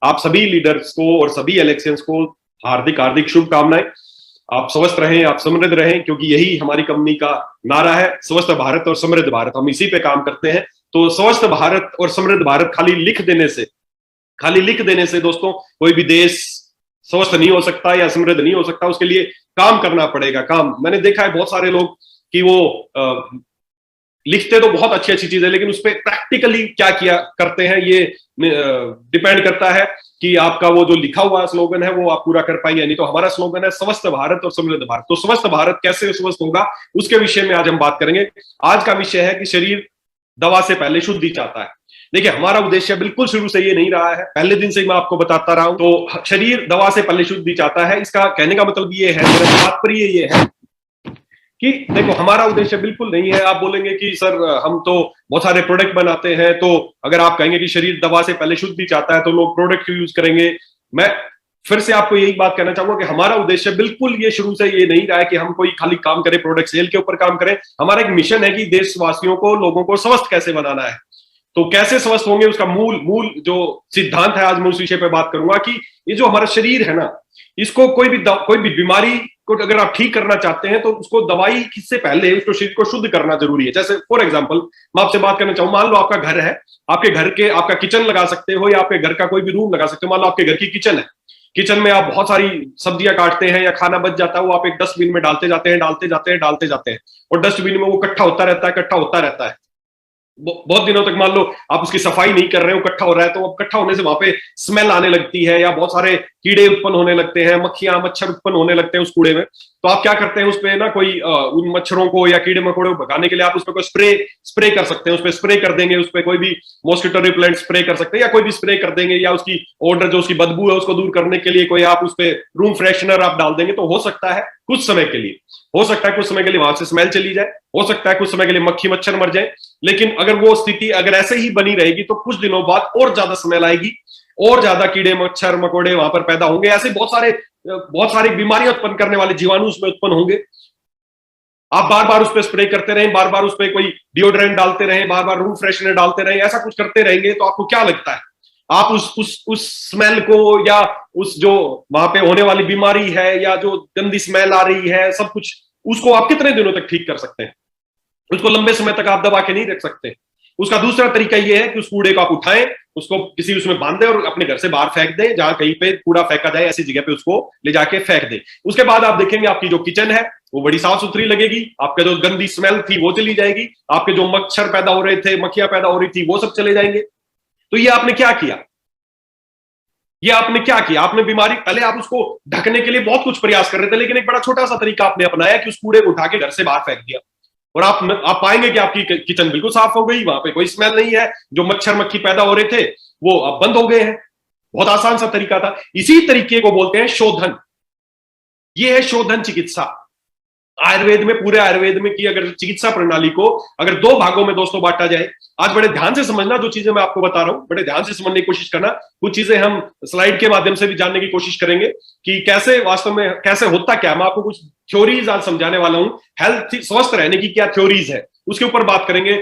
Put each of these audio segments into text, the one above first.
आप सभी लीडर्स को और सभी इलेक्शंस को हार्दिक हार्दिक शुभकामनाएं। आप स्वस्थ रहें, आप समृद्ध रहें, क्योंकि यही हमारी कंपनी का नारा है, स्वस्थ भारत और समृद्ध भारत। हम इसी पे काम करते हैं। तो स्वस्थ भारत और समृद्ध भारत खाली लिख देने से दोस्तों कोई भी देश स्वस्थ नहीं हो सकता या समृद्ध नहीं हो सकता। उसके लिए काम करना पड़ेगा। काम मैंने देखा है बहुत सारे लोग कि वो लिखते तो बहुत अच्छी अच्छी चीजें, लेकिन उस पर प्रैक्टिकली क्या किया करते हैं ये डिपेंड करता है कि आपका वो जो लिखा हुआ स्लोगन है वो आप पूरा कर पाएंगे। नहीं तो हमारा स्लोगन है स्वस्थ भारत और समृद्ध भारत। तो स्वस्थ भारत कैसे स्वस्थ होगा उसके विषय में आज हम बात करेंगे। आज का विषय है कि शरीर दवा से पहले शुद्धि चाहता है। देखिए, हमारा उद्देश्य बिल्कुल शुरू से ये नहीं रहा है, पहले दिन से ही मैं आपको बताता रहा हूं। तो शरीर दवा से पहले शुद्धि चाहता है, इसका कहने का मतलब ये है, मेरा तात्पर्य ये है कि देखो, हमारा उद्देश्य बिल्कुल नहीं है। आप बोलेंगे कि सर हम तो बहुत सारे प्रोडक्ट बनाते हैं, तो अगर आप कहेंगे कि शरीर दवा से पहले शुद्धि चाहता है तो लोग प्रोडक्ट क्यों यूज करेंगे। मैं फिर से आपको यही बात कहना चाहूंगा कि हमारा उद्देश्य बिल्कुल ये शुरू से ये नहीं रहा है कि हम कोई खाली काम करें, प्रोडक्ट सेल के ऊपर काम करें। हमारा एक मिशन है कि देशवासियों को, लोगों को स्वस्थ कैसे बनाना है। तो कैसे स्वस्थ होंगे उसका मूल जो सिद्धांत है, आज मैं उस विषय पर बात करूंगा कि ये जो हमारा शरीर है ना, इसको कोई भी बीमारी को अगर आप ठीक करना चाहते हैं तो उसको दवाई से पहले उसको शरीर को शुद्ध करना जरूरी है। जैसे फॉर एग्जांपल मैं आपसे बात करना चाहूँ, मान लो आपका घर है, आपके घर के आपका किचन लगा सकते हो या आपके घर का कोई भी रूम लगा सकते हो। मान लो आपके घर की किचन है, किचन में आप बहुत सारी सब्जियां काटते हैं या खाना बच जाता है, वो आप एक डस्टबिन में डालते जाते हैं और डस्टबिन में वो इकट्ठा होता रहता है। बहुत दिनों तक मान लो आप उसकी सफाई नहीं कर रहे हो, इकट्ठा हो रहा है, तो इकट्ठा होने से वहां पे स्मेल आने लगती है या बहुत सारे कीड़े उत्पन्न होने लगते हैं, मक्खियां मच्छर उत्पन्न होने लगते हैं उस कूड़े में। तो आप क्या करते हैं, उस पे ना कोई उन मच्छरों को या कीड़े मकोड़े को भगाने के लिए आप उस पर कोई स्प्रे कर सकते हैं। उस पर स्प्रे कर देंगे, उस पर कोई भी मॉस्किटो रिपेलेंट स्प्रे कर सकते हैं या कोई भी स्प्रे कर देंगे, या उसकी ऑर्डर जो उसकी बदबू है उसको दूर करने के लिए कोई आप उस पर रूम फ्रेशनर आप डाल देंगे। तो हो सकता है कुछ समय के लिए वहां से स्मेल चली जाए, हो सकता है कुछ समय के लिए मक्खी मच्छर मर जाए। लेकिन अगर वो स्थिति अगर ऐसे ही बनी रहेगी तो कुछ दिनों बाद और ज्यादा स्मेल आएगी, और ज्यादा कीड़े मच्छर मकोड़े वहां पर पैदा होंगे। ऐसे बहुत सारी बीमारियां उत्पन्न करने वाले जीवाणु उसमें उत्पन्न होंगे। आप बार बार उस पर स्प्रे करते रहें, बार बार उस पर कोई डिओड्रेंट डालते रहें, बार बार रूम फ्रेशनर डालते रहें, ऐसा कुछ करते रहेंगे तो आपको क्या लगता है, आप उस स्मेल को या उस जो वहां पे होने वाली बीमारी है या जो गंदी स्मेल आ रही है, सब कुछ उसको आप कितने दिनों तक ठीक कर सकते हैं? उसको लंबे समय तक आप दबा के नहीं रख सकते। उसका दूसरा तरीका यह है कि उस कूड़े को आप उठाएं, उसको किसी उसमें बांध दें और अपने घर से बाहर फेंक दें। जहां कहीं पे कूड़ा फेंका जाए ऐसी जगह पे उसको ले जाके फेंक दें। उसके बाद आप देखेंगे आपकी जो किचन है वो बड़ी साफ सुथरी लगेगी, आपका जो गंदी स्मेल थी वो चली जाएगी, आपके जो मच्छर पैदा हो रहे थे, मक्खियां पैदा हो रही थी, वो सब चले जाएंगे। तो ये आपने क्या किया? आपने बीमारी, पहले आप उसको ढकने के लिए बहुत कुछ प्रयास कर रहे थे, लेकिन एक बड़ा छोटा सा तरीका आपने अपनाया कि उस कूड़े को उठा के घर से बाहर फेंक दिया और आप पाएंगे कि आपकी किचन बिल्कुल साफ हो गई, वहां पे कोई स्मेल नहीं है, जो मच्छर मक्खी पैदा हो रहे थे वो अब बंद हो गए हैं। बहुत आसान सा तरीका था। इसी तरीके को बोलते हैं शोधन। ये है शोधन चिकित्सा। आयुर्वेद में, पूरे आयुर्वेद में की अगर चिकित्सा प्रणाली को अगर दो भागों में दोस्तों बांटा जाए, आज बड़े ध्यान से समझना, जो चीजें मैं आपको बता रहा हूं बड़े ध्यान से समझने की कोशिश करना। कुछ चीजें हम स्लाइड के माध्यम से भी जानने की कोशिश करेंगे कि कैसे वास्तव में कैसे होता क्या। मैं आपको कुछ थ्योरीज आज समझाने वाला हूं। हेल्थ, स्वस्थ रहने की क्या थ्योरीज है उसके ऊपर बात करेंगे।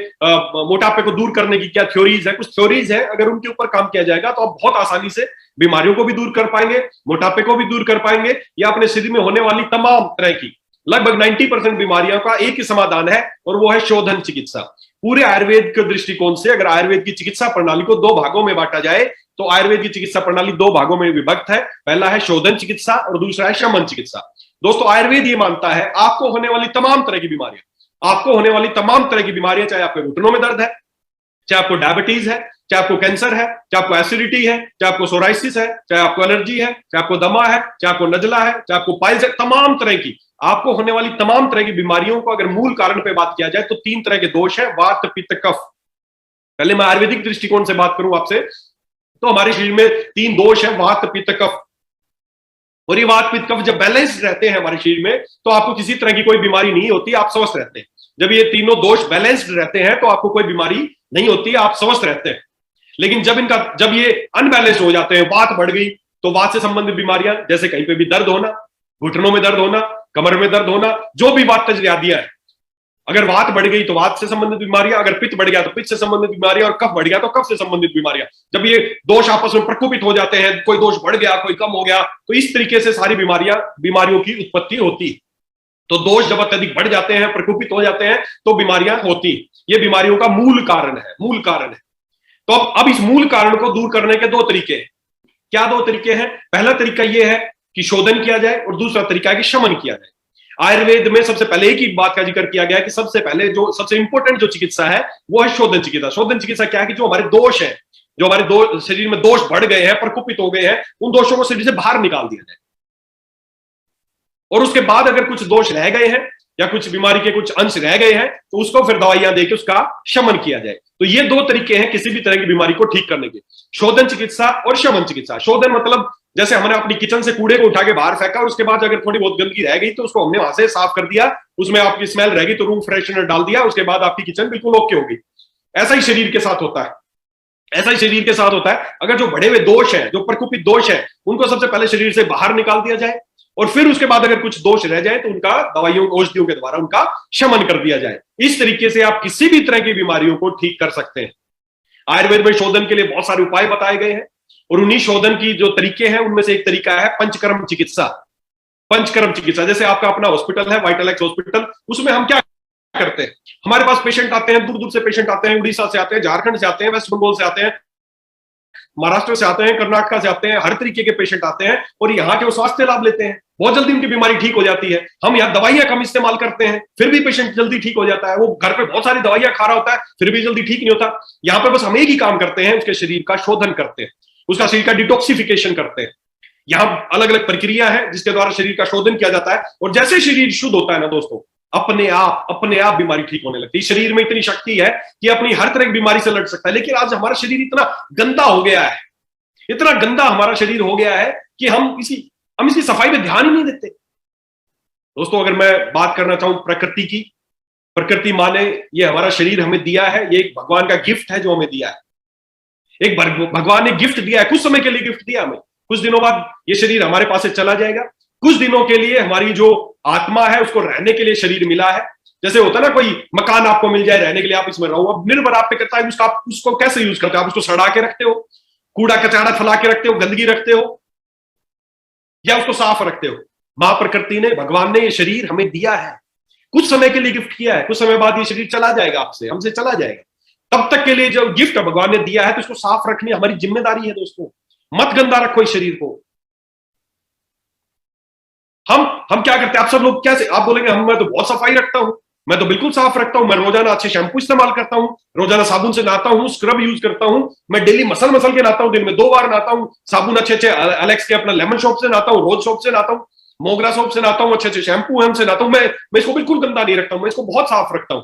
मोटापे को दूर करने की क्या थ्योरीज है, कुछ थ्योरीज है, अगर उनके ऊपर काम किया जाएगा तो आप बहुत आसानी से बीमारियों को भी दूर कर पाएंगे, मोटापे को भी दूर कर पाएंगे, या अपने शरीर में होने वाली तमाम तरह की लगभग 90% बीमारियों का एक ही समाधान है और वो है शोधन चिकित्सा। पूरे आयुर्वेद के दृष्टिकोण से अगर आयुर्वेद की चिकित्सा प्रणाली को दो भागों में बांटा जाए तो आयुर्वेद की चिकित्सा प्रणाली दो भागों में विभक्त है। पहला है शोधन चिकित्सा और दूसरा है शमन चिकित्सा। दोस्तों, आयुर्वेद ये मानता है आपको होने वाली तमाम तरह की बीमारियां, चाहे आपके घुटनों में दर्द है, चाहे आपको डायबिटीज है, चाहे आपको कैंसर है, चाहे आपको एसिडिटी है, चाहे आपको सोराइसिस है, चाहे आपको एलर्जी है, चाहे आपको दमा है, चाहे आपको नजला है, चाहे आपको पाइल्स है, तमाम तरह की आपको होने वाली तमाम तरह की बीमारियों को अगर मूल कारण पे बात किया जाए तो तीन तरह के दोष है, वात पित्त कफ। पहले मैं आयुर्वेदिक दृष्टिकोण से बात करूं आपसे तो हमारे शरीर में तीन दोष है, वात पित्त कफ। और ये वात पित्त कफ जब बैलेंस्ड रहते हैं हमारे शरीर में तो आपको किसी तरह की कोई बीमारी नहीं होती, आप स्वस्थ रहते हैं। जब ये तीनों दोष बैलेंस्ड रहते हैं तो आपको कोई बीमारी नहीं होती, आप स्वस्थ रहते हैं। लेकिन जब ये अनबैलेंस हो जाते हैं, वात बढ़ गई, तो वात से संबंधित बीमारियां जैसे कहीं पे भी दर्द होना, घुटनों में दर्द होना, कमर में दर्द होना, जो भी वातज व्याधियां है, अगर वात बढ़ गई तो वात से संबंधित बीमारियां, अगर पित्त बढ़ गया तो पित्त से संबंधित बीमारियां, और कफ बढ़ गया तो कफ से संबंधित बीमारियां। जब ये दोष आपस में प्रकोपित हो जाते हैं, कोई दोष बढ़ गया कोई कम हो गया, तो इस तरीके से सारी बीमारियों की उत्पत्ति होती है। तो दोष जब अत्यधिक बढ़ जाते हैं, प्रकोपित हो जाते हैं, तो बीमारियां होती। ये बीमारियों का मूल कारण है, मूल कारण है। तो अब इस मूल कारण को दूर करने के दो तरीके हैं। क्या दो तरीके हैं? पहला तरीका यह है कि शोधन किया जाए, और दूसरा तरीका है कि शमन किया जाए। आयुर्वेद में सबसे पहले एक ही बात का जिक्र किया गया है कि सबसे पहले जो सबसे इंपॉर्टेंट जो चिकित्सा है वो है शोधन चिकित्सा। शोधन चिकित्सा क्या है कि जो हमारे दोष है, जो हमारे शरीर में दोष बढ़ गए हैं, प्रकोपित हो गए हैं, उन दोषों को शरीर से बाहर निकाल दिया जाए। और उसके बाद अगर कुछ दोष रह गए हैं या कुछ बीमारी के कुछ अंश रह गए हैं, तो उसको फिर दवाइयां देकर उसका शमन किया जाए। तो ये दो तरीके हैं किसी भी तरह की बीमारी को ठीक करने के, शोधन चिकित्सा और शमन चिकित्सा। शोधन मतलब जैसे हमने अपनी किचन से कूड़े को उठा के बाहर फेंका, और उसके बाद अगर थोड़ी बहुत गंदगी रह गई तो उसको हमने वहां से साफ कर दिया, उसमें आपकी स्मेल रह गई तो रूम फ्रेशनर डाल दिया, उसके बाद आपकी किचन बिल्कुल ओके होगी। ऐसा ही शरीर के साथ होता है, ऐसा ही शरीर के साथ होता है। अगर जो बढ़े हुए दोष हैं, जो प्रकोपित दोष हैं, उनको सबसे पहले शरीर से बाहर निकाल दिया जाए, और फिर उसके बाद अगर कुछ दोष रह जाए तो उनका दवाइयों औषधियों के द्वारा उनका शमन कर दिया जाए। इस तरीके से आप किसी भी तरह की बीमारियों को ठीक कर सकते हैं। आयुर्वेद में शोधन के लिए बहुत सारे उपाय बताए गए हैं, और उन्हीं शोधन की जो तरीके हैं उनमें से एक तरीका है पंचकर्म चिकित्सा। पंचकर्म चिकित्सा, जैसे आपका अपना हॉस्पिटल है वाइटलैक्स हॉस्पिटल, उसमें हम क्या करते हैं, हमारे पास पेशेंट आते हैं, दूर दूर से पेशेंट आते हैं, उड़ीसा से आते हैं, झारखंड से आते हैं, वेस्ट बंगाल से आते हैं, महाराष्ट्र से आते हैं, कर्नाटक से आते हैं, हर तरीके के पेशेंट आते हैं, और यहाँ के वो स्वास्थ्य लाभ लेते हैं। बहुत जल्दी उनकी बीमारी ठीक हो जाती है। हम यहाँ दवाइयां कम इस्तेमाल करते हैं, फिर भी पेशेंट जल्दी ठीक हो जाता है। वो घर पे बहुत सारी दवाइयां खा रहा होता है, फिर भी जल्दी ठीक नहीं होता। यहाँ पे बस हम एक ही काम करते हैं, उसके शरीर का शोधन करते हैं, उसका शरीर का डिटॉक्सिफिकेशन करते हैं। यहाँ अलग अलग प्रक्रिया है जिसके द्वारा शरीर का शोधन किया जाता है, और जैसे शरीर शुद्ध होता है ना दोस्तों, अपने आप बीमारी ठीक होने लगती है। शरीर में इतनी शक्ति है कि अपनी हर तरह की बीमारी से लड़ सकता है। लेकिन आज हमारा शरीर इतना गंदा हो गया है, इतना गंदा हमारा शरीर हो गया है कि हम इसकी सफाई में ध्यान ही नहीं देते। दोस्तों, अगर मैं बात करना चाहूं प्रकृति की, प्रकृति माने ये हमारा शरीर हमें दिया है, ये एक भगवान का गिफ्ट है जो हमें दिया है। एक भगवान ने गिफ्ट दिया है, कुछ समय के लिए गिफ्ट दिया हमें, कुछ दिनों बाद ये शरीर हमारे पास से चला जाएगा। कुछ दिनों के लिए हमारी जो आत्मा है उसको रहने के लिए शरीर मिला है। जैसे होता है ना, कोई मकान आपको मिल जाए रहने के लिए, आप इसमें रहो, अब निर्भर आप पे करता है उसको कैसे यूज करते हो। आप उसको सड़ा के रखते हो, कूड़ा कचरा फैला के रखते हो, गंदगी रखते हो, या उसको साफ रखते हो। मां प्रकृति ने, भगवान ने ये शरीर हमें दिया है, कुछ समय के लिए गिफ्ट किया है। कुछ समय बाद ये शरीर चला जाएगा, आपसे हमसे चला जाएगा। तब तक के लिए जो गिफ्ट भगवान ने दिया है तो इसको साफ रखनी हमारी जिम्मेदारी है दोस्तों। मत गंदा रखो इस शरीर को। हम क्या करते हैं, आप सब लोग कैसे, आप बोलेंगे मैं तो बहुत सफाई रखता हूं, मैं तो बिल्कुल साफ रखता हूं, मैं रोजाना अच्छे शैम्पू इस्तेमाल करता हूं, रोजाना साबुन से नहाता हूं, स्क्रब यूज करता हूं, मैं डेली मसल के नहाता हूं, दिन में 2 बार नहाता हूं, साबुन अच्छे अच्छे एलेक्स के अपना लेमन सोप से नहाता हूं, रोज सोप से नहाता हूं, मोगरा सोप से नहाता हूं, अच्छे अच्छे शैम्पू हमसे नहाता हूं, मैं इसको बिल्कुल गंदा नहीं रखता हूं, मैं इसको बहुत साफ रखता हूं।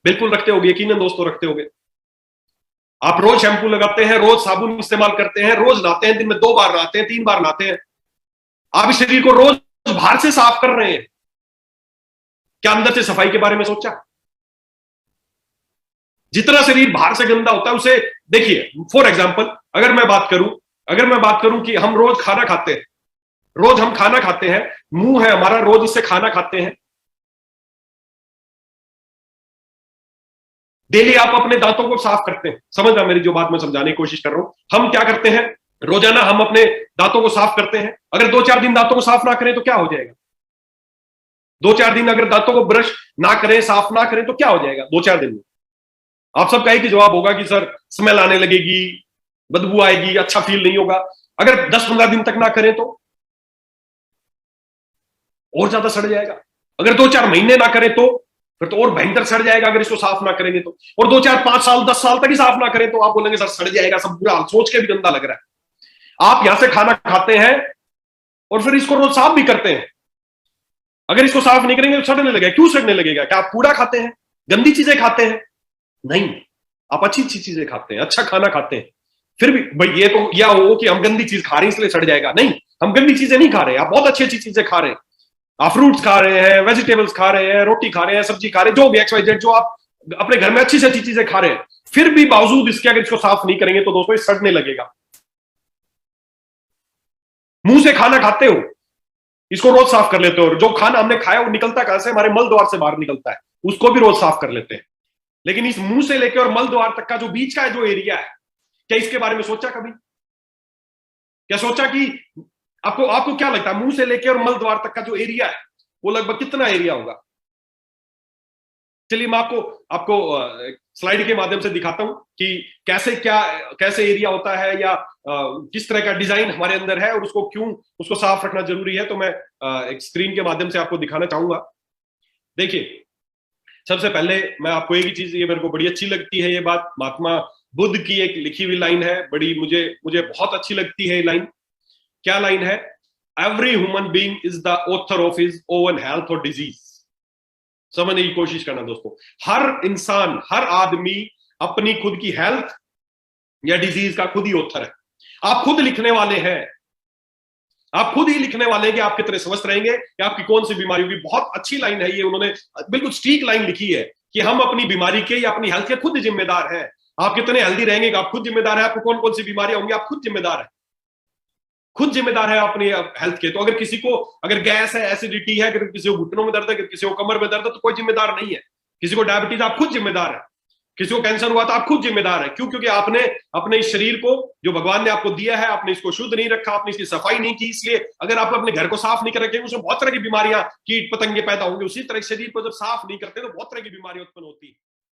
बिल्कुल रखते होगे, यकीनन दोस्तों रखते होगे। आप रोज शैम्पू लगाते हैं, रोज साबुन इस्तेमाल करते हैं, रोज नहाते हैं, दिन में 2 बार नहाते हैं, 3 बार नहाते हैं। आप इस शरीर को रोज बाहर से साफ कर रहे हैं, क्या अंदर से सफाई के बारे में सोचा? जितना शरीर बाहर से गंदा होता है उसे देखिए, फॉर एग्जांपल अगर मैं बात करूं कि हम रोज खाना खाते हैं, रोज हम खाना खाते हैं, मुंह है हमारा, रोज इससे खाना खाते हैं। डेली आप अपने दांतों को साफ करते हैं, समझना मेरी जो बात मैं समझाने की कोशिश कर रहा हूं। हम क्या करते हैं, रोजाना हम अपने दांतों को साफ करते हैं। अगर 2-4 दिन दांतों को साफ ना करें तो क्या हो जाएगा? 2-4 दिन अगर दांतों को ब्रश ना करें, साफ ना करें तो क्या हो जाएगा 2-4 दिन में? आप सबका एक ही जवाब होगा कि सर स्मेल आने लगेगी, बदबू आएगी, अच्छा फील नहीं होगा। अगर 10-15 दिन तक ना करें तो और ज्यादा सड़ जाएगा। अगर 2-4 महीने ना करें तो फिर तो और भयंकर सड़ जाएगा, अगर इसको साफ ना करेंगे तो। और 2-4-5 साल 10 साल तक ही साफ ना करें तो आप बोलेंगे सर सड़ जाएगा, सब बुरा हाल, सोच के भी गंदा लग रहा है। आप यहां से खाना खाते हैं और फिर इसको रोज साफ भी करते हैं। अगर इसको साफ नहीं करेंगे तो सड़ने लगेगा। क्यों सड़ने लगेगा? क्या आप कूड़ा खाते हैं, गंदी चीजें खाते हैं? नहीं, आप अच्छी अच्छी चीजें खाते हैं, अच्छा खाना खाते हैं। फिर भी भाई ये तो या हो कि हम गंदी चीज खा रहे हैं इसलिए सड़ जाएगा, नहीं, हम गंदी चीजें नहीं खा रहे हैं, आप बहुत अच्छी अच्छी चीजें खा रहे हैं। आप फ्रूट्स खा रहे हैं, वेजिटेबल्स खा रहे हैं, रोटी खा रहे हैं, सब्जी खा रहे हैं, जो भी XYZ जो आप अपने घर में अच्छी से अच्छी चीजें खा रहे हैं, फिर भी बावजूद इसके अगर इसको साफ नहीं करेंगे तो दोस्तों ये सड़ने लगेगा। मुंह से खाना खाते हो, इसको रोज साफ कर लेते हो, और जो खाना हमने खाया वो निकलता कहां से? हमारे मल द्वार से बाहर निकलता है। उसको भी रोज साफ कर लेते हैं। लेकिन इस मुंह से लेकर और मल द्वार तक का जो बीच का जो एरिया है, क्या इसके बारे में सोचा कभी? क्या सोचा कि आपको आपको क्या लगता है मुंह से लेकर और मल द्वार तक का जो एरिया है वो लगभग कितना एरिया होगा? चलिए मैं आपको आपको स्लाइड के माध्यम से दिखाता हूं कि कैसे एरिया होता है, या किस तरह का डिजाइन हमारे अंदर है और उसको क्यों उसको साफ रखना जरूरी है। तो मैं एक स्क्रीन के माध्यम से आपको दिखाना चाहूंगा। देखिए, सबसे पहले मैं आपको एक ही चीज, ये मेरे को बड़ी अच्छी लगती है, ये बात महात्मा बुद्ध की एक लिखी हुई लाइन है, बड़ी मुझे मुझे बहुत अच्छी लगती है ये लाइन। क्या लाइन है? Every human being is the author of his own health और डिजीज। समझने की कोशिश करना दोस्तों, हर इंसान, हर आदमी अपनी खुद की हेल्थ या डिजीज का खुद ही ऑथर है। आप खुद लिखने वाले हैं, आप खुद ही लिखने वाले हैं कि आप कितने स्वस्थ रहेंगे या आपकी कौन सी बीमारी होगी। बहुत अच्छी लाइन है ये, उन्होंने बिल्कुल स्टीक लाइन लिखी है कि हम अपनी बीमारी के या अपनी हेल्थ के खुद जिम्मेदार हैं। आप कितने हेल्दी रहेंगे आप खुद जिम्मेदार है, आपको कौन कौन सी बीमारियां होंगी आप खुद जिम्मेदार है, खुद जिम्मेदार है अपनी हेल्थ के। तो अगर किसी को अगर गैस है, एसिडिटी है, अगर किसी को घुटनों में दर्द है, किसी को कमर में दर्द है, तो कोई जिम्मेदार नहीं है। किसी को डायबिटीज, आप खुद जिम्मेदार है। किसी को कैंसर हुआ तो आप खुद जिम्मेदार है। क्यों? क्योंकि आपने अपने इस शरीर को, जो भगवान ने आपको दिया है, आपने इसको शुद्ध नहीं रखा, आपने इसकी सफाई नहीं की। इसलिए अगर आप अपने घर को साफ नहीं कर रखेंगे, उसमें बहुत तरह की बीमारियां, कीट पतंगे पैदा होंगे। उसी तरह शरीर को जब साफ नहीं करते तो बहुत तरह की बीमारियां उत्पन्न होती है।